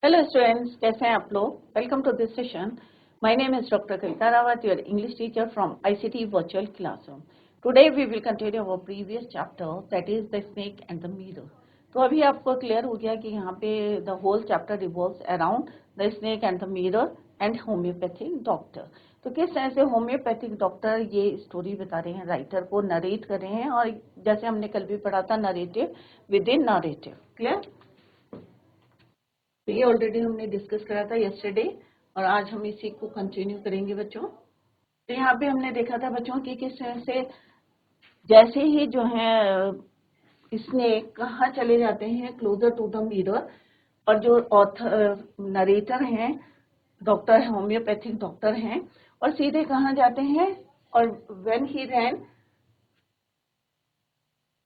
Hello students, कैसे हैं आप लोग। Welcome to this session. My name is doctor Kavita Rawat, your English teacher from ICT virtual classroom. Today we will continue our previous chapter, that is the snake and the mirror. तो अभी आपको clear हो गया कि यहाँ पे the whole chapter revolves around the snake and the mirror and homeopathic doctor. तो किस तरह से होम्योपैथिक डॉक्टर ये स्टोरी बता रहे हैं, राइटर को नरेट कर रहे हैं, और जैसे हमने कल भी पढ़ा था, narrative with in narrative. Clear? तो ये ऑलरेडी हमने डिस्कस करा था यस्टरडे, और आज हम इसी को कंटिन्यू करेंगे बच्चों। तो यहाँ पे हमने देखा था बच्चों की किस तरह से जैसे ही जो है इसने कहाँ चले जाते हैं, क्लोजर टू द मिरर, और जो ऑथर नरेटर हैं, डॉक्टर होम्योपैथिक डॉक्टर हैं, और सीधे कहाँ जाते हैं, और when he ran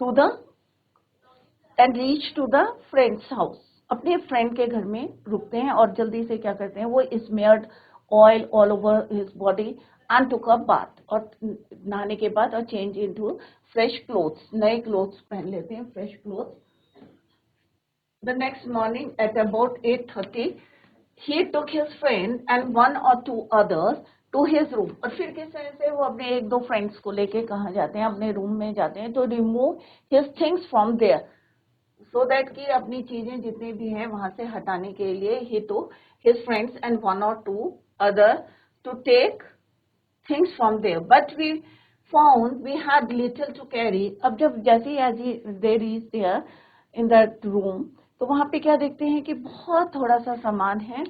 to the end reach to the friend's house, अपने फ्रेंड के घर में रुकते हैं और जल्दी से क्या करते हैं, वो smeared oil all over his body and took a bath, और नहाने के बाद और चेंज इनटू फ्रेश क्लोथ्स, नए क्लोथ्स पहन लेते हैं, fresh clothes. The next morning at about 8:30 he took his friend and one or two others to his room। और फिर किस तरह से वो अपने एक दो फ्रेंड्स को लेके कहाँ जाते हैं, अपने रूम में जाते हैं, तो remove his things from there, so that कि अपनी चीजें जितनी भी हैं वहां से हटाने के लिए ही to his friends and one और two other to take things from there, but we found we had little to carry. अब जब जैसे as they reach there in that room, तो वहां पे क्या देखते हैं कि बहुत थोड़ा सा सामान है।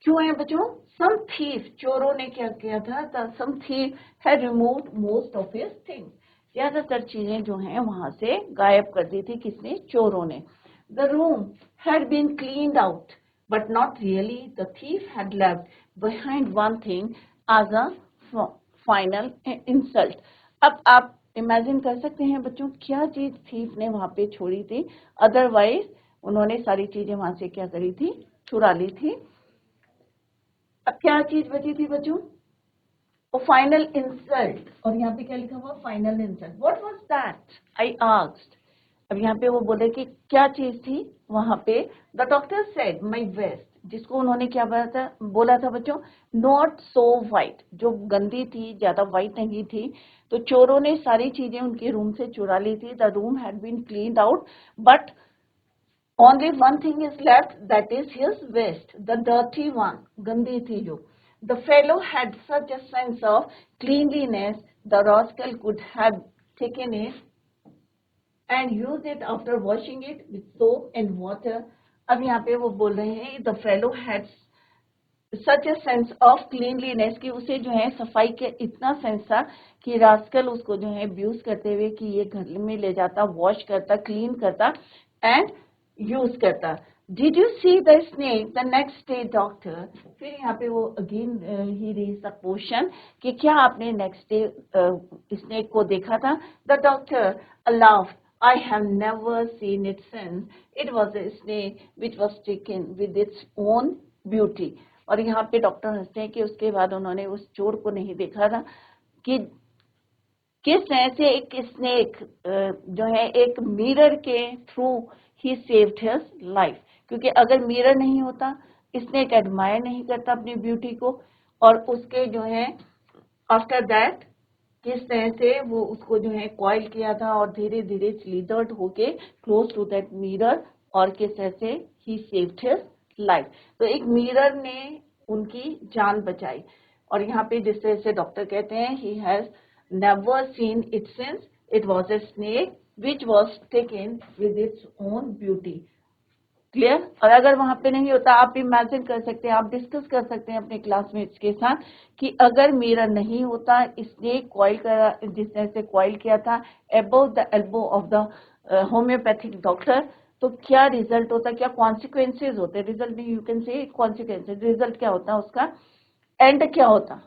क्यों है बच्चों? सम थीफ, चोरों ने क्या किया था, some thief had removed most of his things, ज्यादातर चीजें जो हैं वहां से गायब कर दी थी। किसने? चोरों ने। The room had been cleaned out but not really, the thief had left behind one thing as a final insult. अब आप इमेजिन कर सकते हैं बच्चों, क्या चीज थीफ ने वहां पे छोड़ी थी, अदरवाइज उन्होंने सारी चीजें वहां से क्या करी थी, चुरा ली थी। अब क्या चीज बची थी बच्चों? वो फाइनल इंसल्ट, और यहाँ पे क्या लिखा हुआ? Final insult. What was that, I asked. अब यहाँ पे वो बोले कि क्या चीज थी वहां पे। The doctor said my waste, जिसको उन्होंने क्या बोला था बच्चों? नॉट सो वाइट, जो गंदी थी, ज्यादा वाइट नहीं थी। तो चोरों ने सारी चीजें उनके रूम से चुरा ली थी। The room had been cleaned out but only one thing is left, that is his vest, the dirty one, gandi thi jo. The fellow had such a sense of cleanliness, the rascal could have taken it and used it after washing it with soap and water. अब यहाँ पे वो बोल रहे हैं, the fellow had such A sense of cleanliness, कि उसे जो है सफाई का इतना सेंस था कि रास्कल उसको जो है अब्यूज करते हुए कि ये घर में ले जाता, वॉश करता, क्लीन करता एंड यूज करता। Did you see the snake the next day doctor? फिर यहाँ पे वो अगेन ही रेज द क्वेश्चन कि क्या आपने नेक्स्ट डे स्नेक को देखा था? The doctor laughed, I have never seen it since. It was a snake which was taken with its own beauty. और यहाँ पे डॉक्टर हंसते हैं कि उसके बाद उन्होंने उस चोर को नहीं देखा था कि किस तरह से एक स्नेक जो है एक मिरर के थ्रू ही सेव्ड हिज लाइफ। क्योंकि अगर मिरर नहीं होता, स्नेक एडमायर नहीं करता अपनी ब्यूटी को, और उसके जो है आफ्टर दैट किस तरह से वो उसको जो है कॉइल किया था और धीरे धीरे स्लीदर्ड होके क्लोज टू दैट मिरर, और किस तरह से ही सेव्ड हिज लाइफ। तो एक मिरर ने उनकी जान बचाई। और यहाँ पे जिस तरह से डॉक्टर कहते हैं, he has never seen it since it was a snake which was taken with its own beauty. Clear? और अगर वहां पे नहीं होता, आप इमेजिन कर सकते हैं, आप डिस्कस कर सकते हैं अपने क्लासमेट्स के साथ कि अगर मिरर नहीं होता, इसने कॉइल का जिस तरह से कॉइल किया था above the elbow of the homeopathic doctor, तो क्या रिजल्ट होता, क्या कॉन्सिक्वेंसेज होते, रिजल्ट नहीं, you can say consequences, result क्या होता, उसका एंड क्या होता,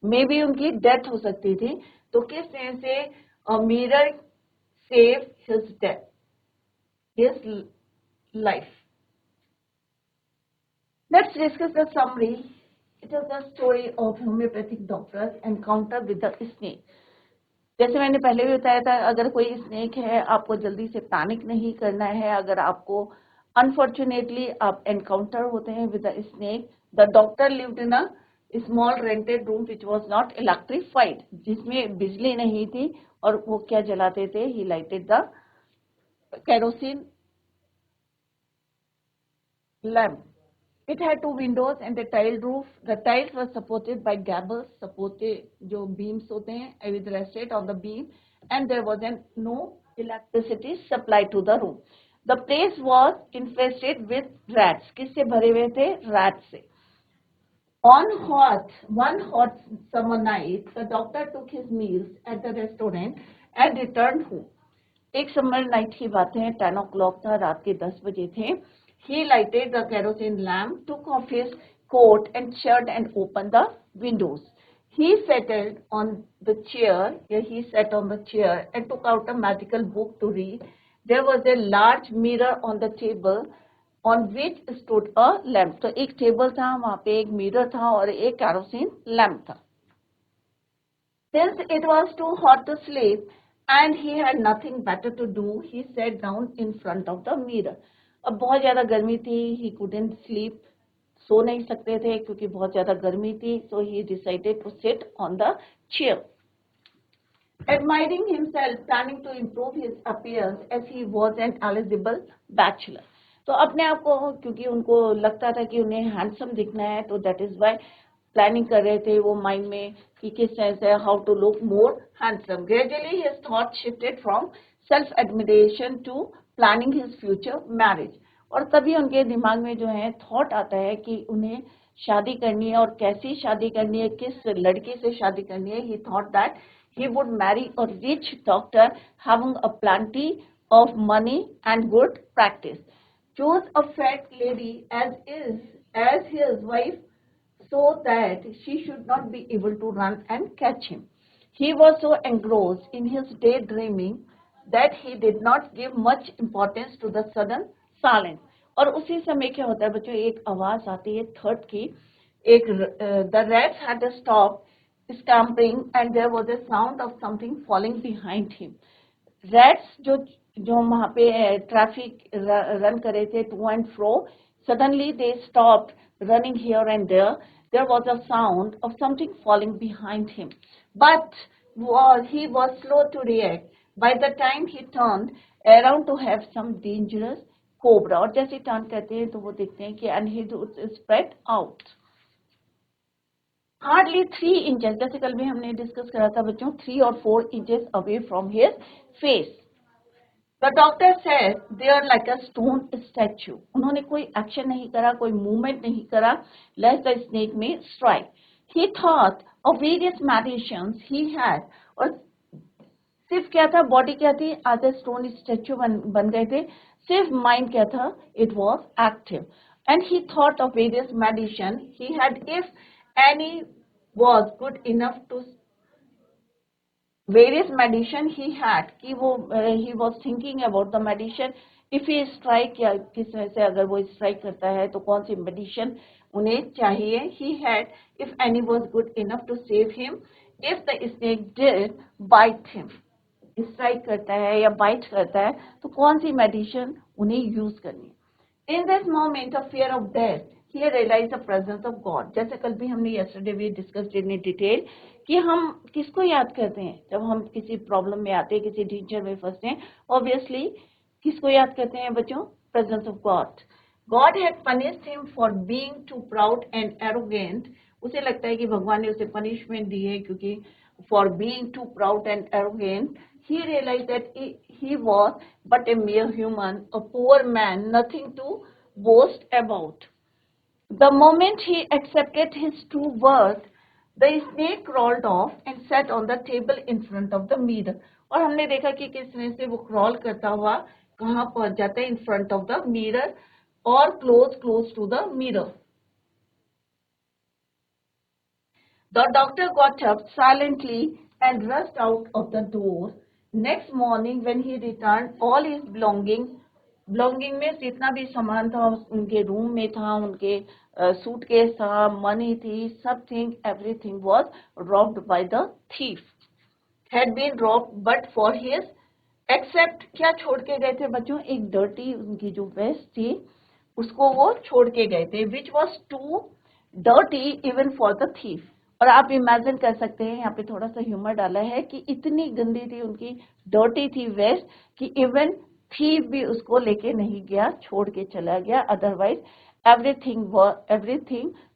मे बी उनकी डेथ हो सकती थी। तो किस तरह से mirror save his death, his life. Let's discuss the summary. It is the story of homeopathic doctor's encounter with the snake. जैसे मैंने पहले भी बताया था, अगर कोई स्नेक है, आपको जल्दी से पैनिक नहीं करना है। अगर आपको Unfortunately, आप encounter होते हैं with a snake. The doctor lived in a small rented room which was not electrified, जिसमें बिजली नहीं थी, और वो क्या जलाते थे? He lighted the kerosene lamp. It had two windows and a tiled roof. The tiles were supported by gables, supported जो beams होते हैं, with rested on the beam, and there was no electricity supply to the room. The place was infested with rats. किससे भरे हुए थे? Rats से. One hot summer night, the doctor took his meals at the restaurant and returned home. एक summer night की बात है, 10 o'clock था, रात के 10 बजे थे. He lighted the kerosene lamp, took off his coat and shirt and opened the windows. He settled on the chair, he sat on the chair and took out a magical book to read. There was a large mirror on the table on which stood a lamp. तो एक table था, वहां पे एक mirror था और एक kerosene lamp था. Since it was too hot to sleep and he had nothing better to do, he sat down in front of the mirror. अब बहुत ज्यादा गर्मी थी, he couldn't sleep, सो नहीं सकते थे क्योंकि बहुत ज्यादा गर्मी थी. So he decided to sit on the chair, admiring himself, planning to improve his appearance as he was an eligible bachelor. तो अपने आप को, क्योंकि उनको लगता था कि उन्हें हैंडसम दिखना है, तो दैट इज वाई प्लानिंग कर रहे थे वो माइंड में कि किस तरह से how to look more handsome. Gradually his thought shifted from self admiration to planning his future marriage. और तभी उनके दिमाग में जो है थॉट आता है कि उन्हें शादी करनी है, और कैसी शादी करनी है, किस लड़की से शादी करनी है. ही thought that he would marry a rich doctor having a plenty of money and good practice. Chose a fat lady as his wife so that she should not be able to run and catch him. He was so engrossed in his daydreaming that he did not give much importance to the sudden silence. और उसी समय क्या होता है बच्चों, एक आवाज आती है थर्ड की. एक the rats had stopped stamping and there was a sound of something falling behind him. Rats जो वहां पे ट्रैफिक रन कर रहे थे to and fro, suddenly they stopped running here and there. There was a sound of something falling behind him, but he was slow to react. By the time he turned around to have some dangerous cobra, और जैसे turn करते हैं तो वो देखते हैं कि and his roots spread out. Hardly 3 inches, जैसे कल भी हमने डिस्कस करा था बच्चों, 3 or 4 inches away from his face. The doctor said they are like a stone statue. उन्होंने कोई एक्शन नहीं करा, कोई मूवमेंट नहीं करा, lest the snake may strike. He thought of various medicines he had, और सिर्फ क्या था, बॉडी क्या थी, आज स्टोन स्टेच्यू बन गए थे. सिर्फ माइंड क्या था, it was active. And he thought of various medicine he had, if any was good enough to various medicine he had, कि वो he was thinking about the medicine. If he strike, या किस तरह से अगर वो स्ट्राइक करता है तो कौन सी मेडिसिन उन्हें चाहिए. He had, if any was good enough to save him, if the snake did bite him, strike करता है या बाइट करता है तो कौन सी मेडिसिन उन्हें यूज करनी है. In this moment of fear of death he realize the presence of god. जैसे कल भी हमने यस्टरडे भी डिस्कस इन डिटेल कि हम किसको याद करते हैं जब हम किसी प्रॉब्लम में आते हैं, किसी डेंजर में फंसते हैं. ऑब्वियसली किसको याद करते हैं बच्चों, presence of god. God had punished him for being too proud and arrogant. उसे लगता है कि भगवान ने उसे पनिशमेंट दी है क्योंकि for being too proud and arrogant. He realized that he was but a mere human, a poor man, nothing to boast about. The moment he accepted his true worth, the snake crawled off and sat on the table in front of the mirror. और हमने देखा कि किस तरह से वो crawl करता हुआ कहाँ पहुंच जाता है, in front of the mirror और close to the mirror. The doctor got up silently and rushed out of the door. Next morning when he returned, all his belonging में जितना भी सामान था उनके रूम में था, उनके सूटकेस था, मनी थी, everything was robbed by the thief. Had been robbed but for his except क्या छोड़ के गए थे बच्चों, एक डर्टी उनकी जो वेस्ट थी उसको वो छोड़ के गए थे, which was too dirty even for the thief. और आप इमेजिन कर सकते हैं, यहाँ पे थोड़ा सा ह्यूमर डाला है कि इतनी गंदी थी उनकी, डर्टी थी वेस्ट, कि इवन थीफ भी उसको लेके नहीं गया, छोड़ के चला गया। Otherwise everything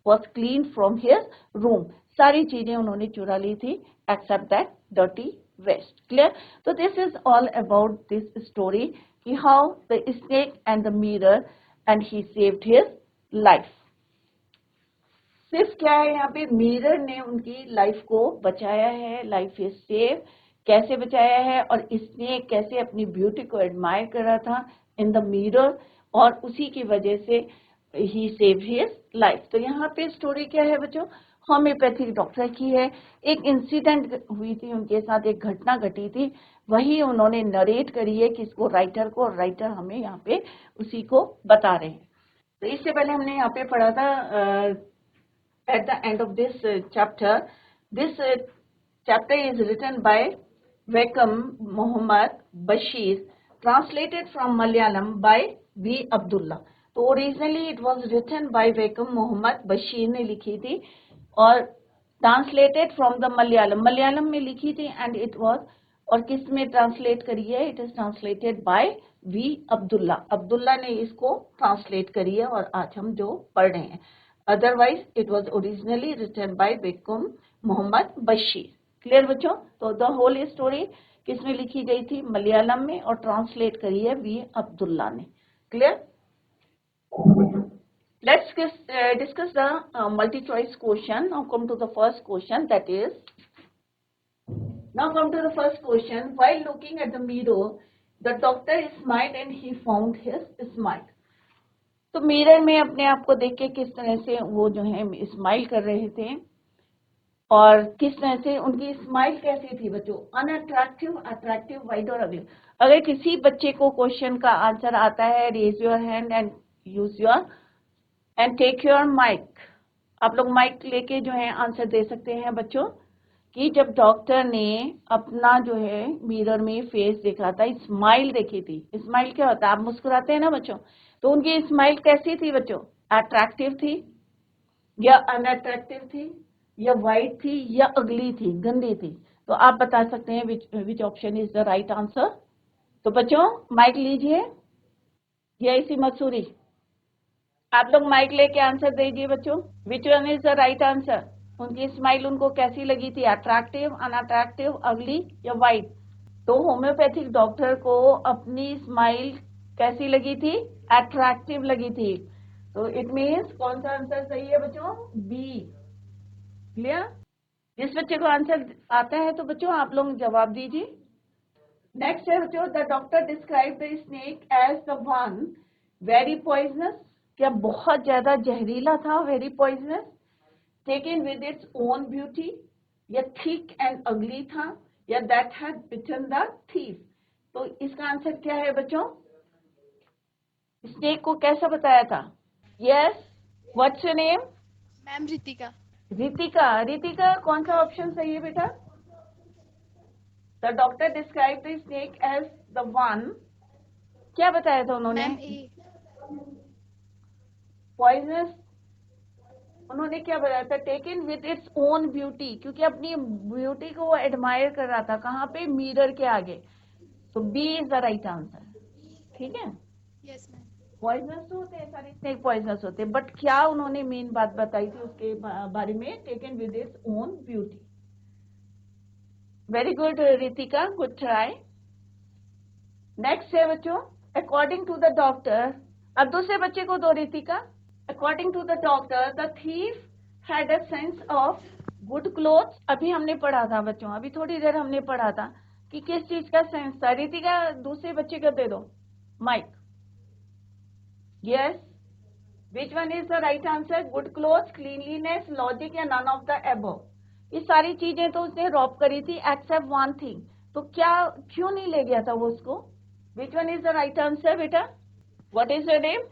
was clean from here room, सारी चीजें उन्होंने चुरा ली थी except that dirty vest. Clear? So this is all about this story कि how the snake and the mirror and he saved his life। सिर्फ क्या है यहाँ पे, मिरर ने उनकी लाइफ को बचाया है, लाइफ इज सेव। कैसे बचाया है, और स्नेक कैसे अपनी ब्यूटी को एडमायर कर रहा था इन द मिरर, और उसी की वजह से ही सेव हिज लाइफ। तो यहाँ पे स्टोरी क्या है बच्चों, होम्योपैथिक डॉक्टर की है। एक इंसिडेंट हुई थी उनके साथ, एक घटना घटी थी, वही उन्होंने नरेट करी है किसको, राइटर को, और राइटर हमें यहाँ पे उसी को बता रहे हैं। तो इससे पहले हमने यहाँ पे पढ़ा था at the end of this chapter. This chapter is written by Wakam Muhammad Bashir, translated from Malayalam by V. Abdullah. तो originally it was written by Wakam Muhammad Bashir ने लिखी थी, और translated from the Malayalam, Malayalam में लिखी थी, and it was, और किस में ट्रांसलेट करी है, it is translated by V Abdulla, Abdulla ने इसको ट्रांसलेट करी है, और आज हम जो पढ़ रहे हैं। Otherwise, it was originally written by Bekum Muhammad Bashir. Clear बच्चों? तो द होल स्टोरी किसमें लिखी गई थी, मलयालम में, और ट्रांसलेट करी है वी अब्दुल्ला ने। Clear? Let's discuss the multi-choice question. Now come to the first question, that is, now come to the first question. While looking at the mirror, the doctor smiled and he found his smile. तो mirror में अपने आप को देख के किस तरह से वो जो है स्माइल कर रहे थे, और किस तरह से उनकी स्माइल कैसी थी बच्चों, अनअट्रैक्टिव, अट्रैक्टिव, वाइड और अगली। अगर किसी बच्चे को क्वेश्चन का आंसर आता है, raise your hand and use your and take your mike. आप लोग माइक लेके जो है आंसर दे सकते हैं बच्चों, कि जब डॉक्टर ने अपना जो है मिरर में फेस देखा था, स्माइल देखी थी। स्माइल क्या होता है, आप मुस्कुराते हैं ना बच्चों, तो उनकी स्माइल कैसी थी बच्चों, अट्रैक्टिव थी या अनअट्रैक्टिव थी, या वाइट थी या अगली थी, गंदी थी। तो आप बता सकते हैं which option is the right answer. तो बच्चों माइक लीजिए, या इसी मसूरी, आप लोग माइक लेके आंसर दीजिए बच्चों, विच one is the right answer. उनकी स्माइल उनको कैसी लगी थी, अट्रैक्टिव, अनअट्रैक्टिव, अगली या वाइट। तो होम्योपैथिक डॉक्टर को अपनी स्माइल कैसी लगी थी, अट्रैक्टिव लगी थी। तो इट मीन्स कौन सा आंसर सही है बच्चों, बी। क्लियर? जिस बच्चे को आंसर आता है तो बच्चों आप लोग जवाब दीजिए। नेक्स्ट है बच्चों, the doctor describe the snake as the one very poisonous, क्या बहुत ज्यादा जहरीला था, very poisonous, taken with its own beauty, या थिक एंड अगली था, या that had bitten the thief. तो इसका आंसर क्या है बच्चों, स्नेक को कैसा बताया था। Yes, what's your name? Ma'am Ritika. Ritika, Ritika कौन सा ऑप्शन सही है बेटा? The doctor describe the snake as the one, क्या बताया था उन्होंने, मैम ए। पॉइजनस। उन्होंने क्या बताया था, taken with its own beauty, क्योंकि अपनी ब्यूटी को वो एडमायर कर रहा था, कहाँ पे, मिरर के आगे। तो B is the right answer. ठीक है, यस मैम। पॉइजनस तो होते हैं, सारे स्नेक पॉइजनस होते हैं, बट क्या उन्होंने मेन बात बताई थी उसके बारे में, taken with its own beauty. Very good Ritika, good try. Next है बच्चों, अकॉर्डिंग टू द डॉक्टर, अब दूसरे बच्चे को दो Ritika. According to the doctor the thief had a sense of good clothes. अभी हमने पढ़ा था बच्चों, अभी थोड़ी देर हमने पढ़ा था कि किस चीज का सेंस था। रितिका दूसरे बच्चे को दे दो mike. Yes, which one is the right answer, good clothes, cleanliness, logic, या नन ऑफ द एबव। ये सारी चीजें तो उसने रॉब करी थी एक्सेप्ट वन थिंग। तो क्या, क्यों नहीं ले गया था वो उसको? Which one is the right answer बेटा? What is your name?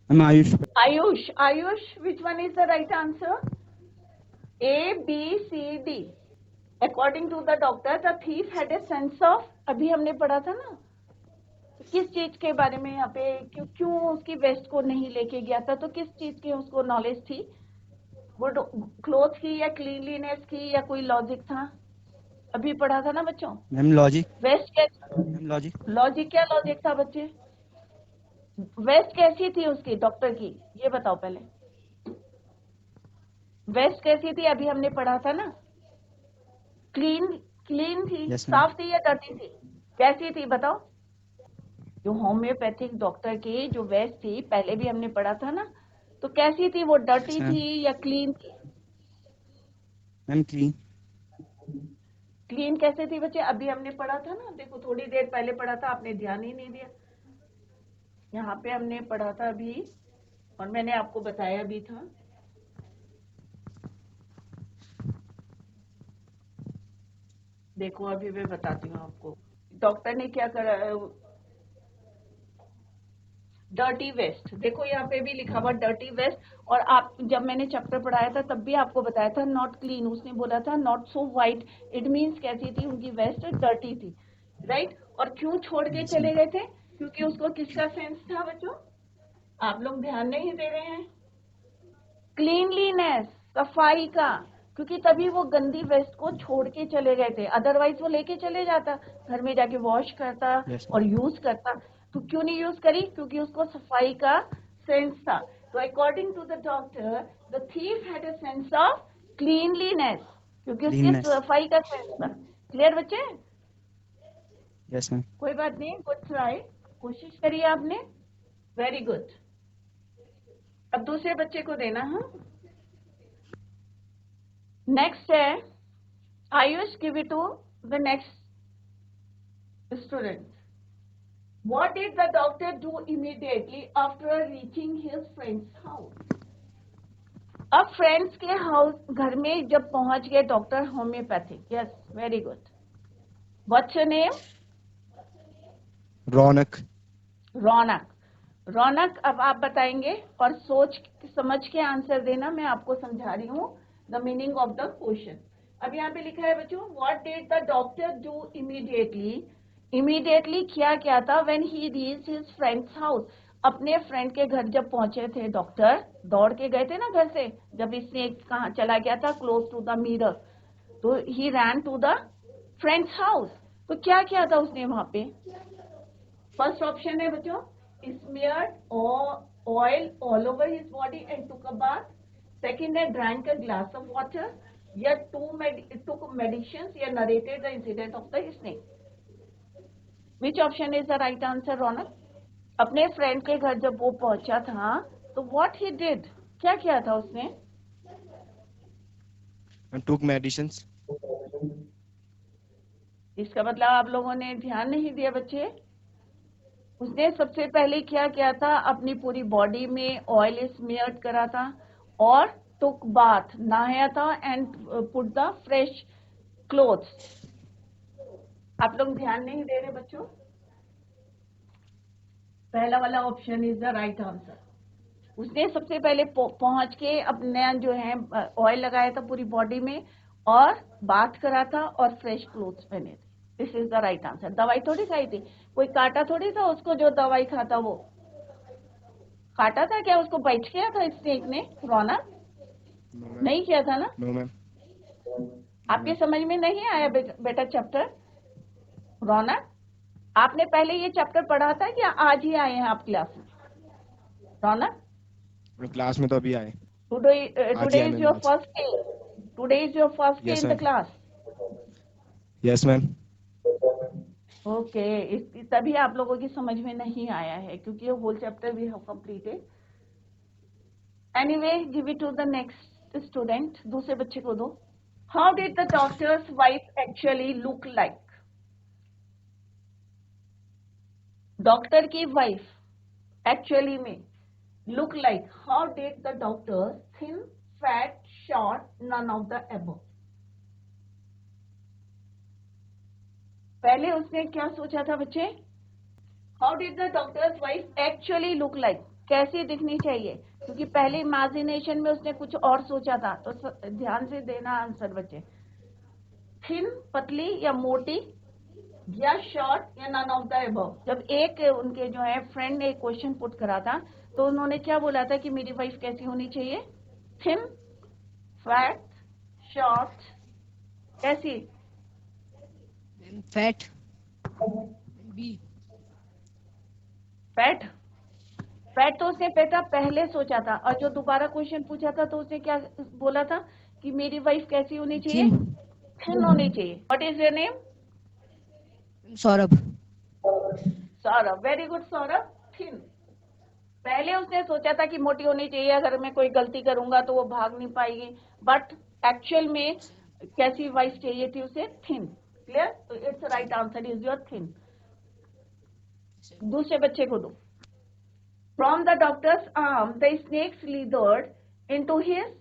I'm Ayush. Ayush, Ayush, which one is the right answer? A B C D. According to the doctor the thief had a sense of, अभी हमने पढ़ा था ना किस चीज के बारे में यहाँ पे, क्यों उसकी वेस्ट को नहीं लेके गया था, तो किस चीज की उसको नॉलेज थी, वो क्लोथ की या क्लीनलीनेस की या कोई लॉजिक था, अभी पढ़ा था ना बच्चों। Ma'am logic. वेस्ट क्या, मैम लॉजिक। लॉजिक क्या लॉजिक था बच्चे, वेस्ट कैसी थी उसकी डॉक्टर की, ये बताओ पहले, वेस्ट कैसी थी, अभी हमने पढ़ा था ना, क्लीन क्लीन थी, Yes, ma'am. साफ थी या डर्टी थी, कैसी थी बताओ। जो होम्योपैथिक डॉक्टर की जो वेस्ट थी पहले भी हमने पढ़ा था ना, तो कैसी थी वो, डर्टी Yes, ma'am. थी या क्लीन थी, मैम क्लीन। क्लीन कैसे थी बच्चे, अभी हमने पढ़ा था ना, देखो थोड़ी देर पहले पढ़ा था, आपने ध्यान ही नहीं दिया, यहाँ पे हमने पढ़ा था अभी और मैंने आपको बताया भी था। देखो अभी मैं बताती हूँ आपको, डॉक्टर ने क्या करा, डर्टी वेस्ट, देखो यहाँ पे भी लिखा हुआ डर्टी वेस्ट, और आप जब मैंने चैप्टर पढ़ाया था तब भी आपको बताया था नॉट क्लीन, उसने बोला था not so white, it means कैसी थी उनकी वेस्ट, डर्टी थी, राइट। और क्यों छोड़ के Yes, चले ma'am. गए थे, क्योंकि उसको किसका सेंस था बच्चों, आप लोग ध्यान नहीं दे रहे हैं, क्लीनलीनेस, सफाई का, क्योंकि तभी वो गंदी वेस्ट को छोड़ के चले गए थे, अदरवाइज वो लेके चले जाता, घर में जाके वॉश करता Yes, और ma'am. यूज करता, तो क्यों नहीं यूज करी, क्योंकि उसको सफाई का सेंस था। तो according to the doctor the thief had a sense of cleanliness, क्योंकि उसके Cleanness. सफाई का सेंस था। क्लियर बच्चे, Yes, ma'am. कोई बात नहीं, गुड ट्राई, कोशिश करिए आपने, वेरी गुड। अब दूसरे बच्चे को देना है, नेक्स्ट है Ayush, give it to the next student. What did the doctor do immediately after reaching his friend's house? अब फ्रेंड्स के हाउस घर में जब पहुंच गए doctor homeopathic, yes very good, what's your name, Raunak. Raunak, Raunak अब आप बताएंगे और सोच समझ के आंसर देना, मैं आपको समझा रही हूँ the meaning of the question. अब यहाँ पे लिखा है बच्चों, what did the doctor do immediately, immediately किया क्या था, when he reached his friends house, अपने फ्रेंड के घर जब पहुंचे थे डॉक्टर, दौड़ के गए थे ना घर से, जब इसने कहाँ चला गया था, क्लोज टू द मिरर, तो he ran to the friend's house, तो क्या किया था उसने वहां पे, फर्स्ट ऑप्शन है बच्चों, smeared oil all over his body and took a bath, second है drank a glass of water, या took medicines, या narrated the incident of the snake, which option is the right answer रौनक। अपने friend के घर जब वो पहुंचा था तो what he did, क्या किया था उसने, And took medicines. इसका मतलब आप लोगों ने ध्यान नहीं दिया बच्चे, उसने सबसे पहले क्या किया था, अपनी पूरी बॉडी में ऑयल स्मीयर्ड करा था और टुक बाथ, नहाया था, and put the fresh clothes. आप लोग ध्यान नहीं दे रहे बच्चों, पहला वाला option is the right answer. उसने सबसे पहले पहुंच के अपने जो है ऑयल लगाया था पूरी बॉडी में और बाथ करा था और फ्रेश क्लोथ्स पहने थे, this is the right answer. दवाई थोड़ी खाई थी, कोई काटा थोड़ी था उसको, जो दवाई खाता वो काटा था क्या, उसको बैठ किया था स्नेक ने, रौनक No, ma'am. नहीं किया था ना, No, ma'am. आपके समझ में नहीं आया बेटा चैप्टर, रौनक आपने पहले ये चैप्टर पढ़ा था या आज ही आए हैं आप क्लास में, रौनक क्लास में तो अभी आए। टुडे आज ही आए इज मैम, योर आज। First day, today is your first day Yes, in the ma'am. Class, Yes, ma'am. Okay, तभी आप लोगों की समझ में नहीं आया है, क्योंकि ये whole chapter we have completed. Anyway, give it to the next student, दूसरे बच्चे को दो। How did the doctor's wife actually look like, doctor की वाइफ एक्चुअली में look like, how did the doctor, thin, fat, short, none of the above. पहले उसने क्या सोचा था बच्चे, how did the doctor's wife actually look like, कैसी दिखनी चाहिए, क्योंकि पहले इमेजिनेशन में उसने कुछ और सोचा था, तो ध्यान से देना आंसर बच्चे। थिन पतली या मोटी या शॉर्ट या नन ऑफ द अबव। जब एक उनके जो है फ्रेंड ने एक क्वेश्चन पुट करा था तो उन्होंने क्या बोला था कि मेरी वाइफ कैसी होनी चाहिए, थिन, फैट, शॉर्ट, कैसी? Fat B. फैट। फैट तो उसने बेटा पहले सोचा था, और जो दोबारा क्वेश्चन पूछा था तो उसने क्या बोला था कि मेरी वाइफ कैसी होनी चाहिए, थिन। थिन होनी चाहिए। What is your name? Saurabh. Saurabh, very good Saurabh, thin. पहले उसने सोचा था कि मोटी होनी चाहिए, अगर मैं कोई गलती करूंगा तो वो भाग नहीं पाएगी, बट एक्चुअल में कैसी वाइफ चाहिए थी उसे, थिन। क्लियर? तो it's right answer is your thin. दूसरे बच्चे को दो। From the doctor's arm the snake slithered into his,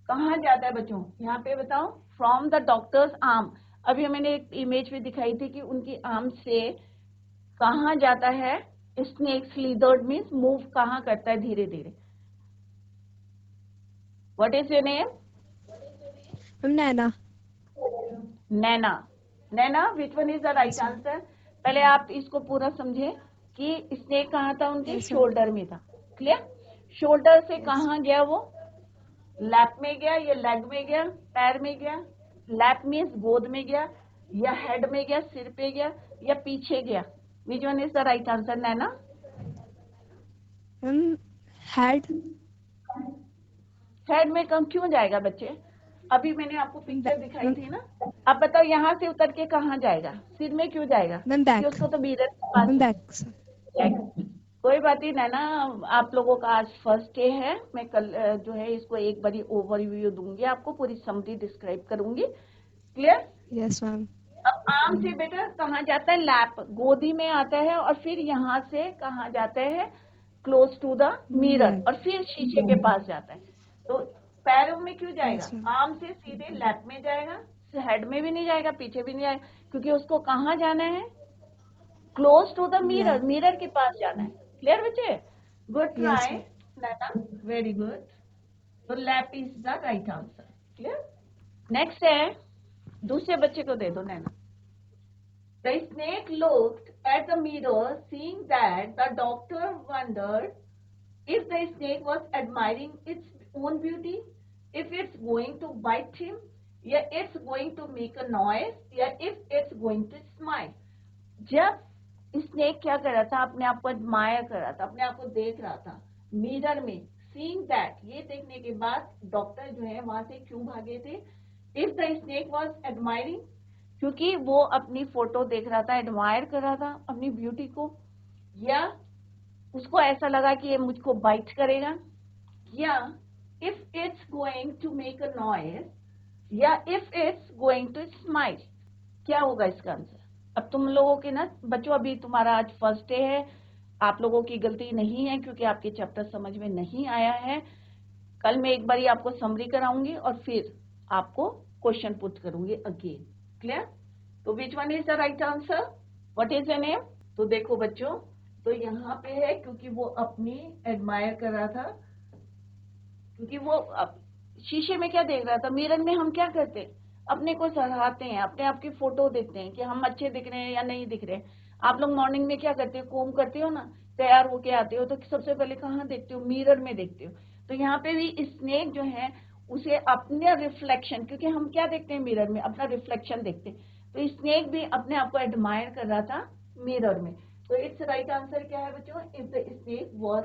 कहाँ जाता है बच्चों, यहाँ पे बताओ। फ्रॉम द डॉक्टर्स आर्म, अभी मैंने एक इमेज में दिखाई थी कि उनकी आर्म से कहाँ जाता है स्नेक स्लीदर्ड, मीन्स मूव कहाँ करता है धीरे धीरे। What is your name? Naina. Naina. Naina, which one is the right answer? पहले आप इसको पूरा समझे कि स्नेक कहाँ था उनके, Yes, sir. शोल्डर में था। क्लियर? शोल्डर से कहाँ गया वो, लैप में गया या लेग में गया, पैर में गया? लैप मीन्स गोद में गया, या हेड में गया, सिर पे गया, या पीछे गया? विच one is the right answer Naina? Head. Head में कम क्यों जाएगा बच्चे? अभी मैंने आपको पिक्चर दिखाई थी ना। अब बताओ यहाँ से उतर के कहाँ जाएगा, सिर में क्यों जाएगा? Ma'am back. क्योंकि उसको तो मिरर के पास बैक। कोई बात नहीं नैना, आप लोगों का आज फर्स्ट डे है। मैं कल जो है इसको एक बारी ओवरव्यू दूंगी, आपको पूरी समरी डिस्क्राइब करूंगी। क्लियर? Yes ma'am. अब आर्म से बेटा कहाँ जाता है, लैप, गोदी में आता है, और फिर यहाँ से कहाँ जाता है, क्लोज टू द मिरर, और फिर शीशे के पास जाता है। तो पैरों में क्यों जाएगा? Yes, ma'am. आर्म से सीधे लैप में जाएगा, हेड में भी नहीं जाएगा, पीछे भी नहीं जाएगा, क्योंकि उसको कहाँ जाना है, close to the mirror, Yeah. Mirror के पास जाना है। क्लियर बच्चे? Good Yes, try ma'am. Naina, very good. तो lap is the right answer. Clear? Next है, दूसरे बच्चे को दे दो नैना। The snake looked at the mirror, seeing that the doctor wondered if the snake was admiring its own beauty, if it's going to bite him, या it's going to make a noise, या if it's going to smile। जब snake क्या कर रहा था, अपने आप को एडमायर कर रहा था, अपने आप को देख रहा था मिरर में, सीइंग दैट, ये देखने के बाद डॉक्टर जो है वहां से क्यों भागे थे? If the snake was admiring, क्योंकि वो अपनी फोटो देख रहा था, एडमायर कर रहा था अपनी ब्यूटी को, या उसको ऐसा लगा कि ये मुझको बाइट करेगा, या if it's going to make a noise, या if it's going to smile. क्या होगा इसका आंसर? अब तुम लोगों के ना बच्चों, अभी तुम्हारा आज फर्स्ट डे है, आप लोगों की गलती नहीं है क्योंकि आपके चैप्टर समझ में नहीं आया है। कल मैं एक बारी आपको समरी कराऊंगी और फिर आपको क्वेश्चन पुट करूंगी अगेन। क्लियर? तो विच one is the right answer? What is your name? तो देखो बच्चों, तो यहाँ पे है क्योंकि वो अपनी एडमायर कर रहा था, क्योंकि वो शीशे में क्या देख रहा था, मिरर में हम क्या करते हैं, अपने को सराहते हैं, अपने आप की फोटो देखते हैं कि हम अच्छे दिख रहे हैं या नहीं दिख रहे हैं। आप लोग मॉर्निंग में क्या करते हो, कोम करते हो ना, तैयार होके आते हो तो सबसे पहले कहाँ देखते हो, मिरर में देखते हो। तो यहाँ पे भी स्नेक जो है उसे अपने रिफ्लेक्शन, क्योंकि हम क्या देखते हैं मिरर में, अपना रिफ्लेक्शन देखते हैं, तो स्नेक भी अपने आप को एडमायर कर रहा था मिरर में। तो इट्स राइट आंसर क्या है बच्चों? If the snake was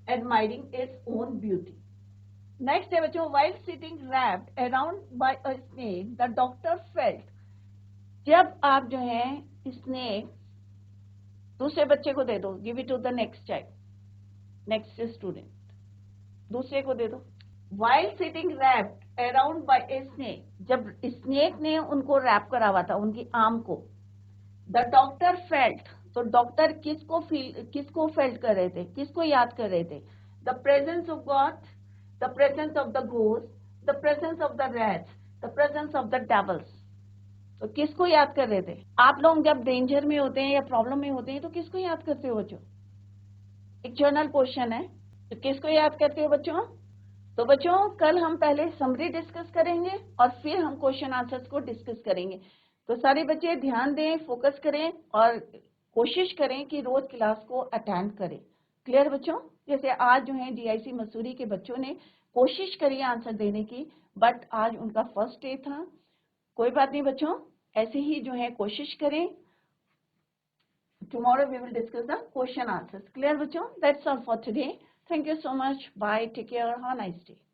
admiring it's own beauty. Next है बच्चों, while sitting wrapped around by a snake, the doctor felt। जब आप जो है स्नेक, दूसरे बच्चे को दे दो, give it to the next child, next student, दूसरे को दे दो। while sitting wrapped around by a snake, जब स्नेक ने उनको रैप करा हुआ था, उनकी आर्म को, the doctor felt, तो डॉक्टर किसको फेल्ट कर रहे थे, किसको याद कर रहे थे? the presence of God, the presence of the ghost, the presence of the rats, the presence of the devils। तो किसको याद कर रहे थे? आप लोग जब डेंजर में होते हैं या प्रॉब्लम में होते हैं तो किसको याद करते हो बच्चों? एक जर्नल क्वेश्चन है, तो किसको याद करते हो बच्चों? तो बच्चों कल हम पहले समरी डिस्कस करेंगे और फिर हम क्वेश्चन आंसर्स को डिस्कस करेंगे। तो सारे बच्चे ध्यान दें, फोकस करें और कोशिश करें कि रोज क्लास को अटेंड करें। क्लियर बच्चों? जैसे आज जो है DIC मसूरी के बच्चों ने कोशिश करी आंसर देने की, बट आज उनका फर्स्ट डे था। कोई बात नहीं बच्चों, ऐसे ही जो है कोशिश करें। Tomorrow we will discuss the question answers. Clear बच्चों? That's all for today. Thank you so much. Bye. Take care. Have a nice day.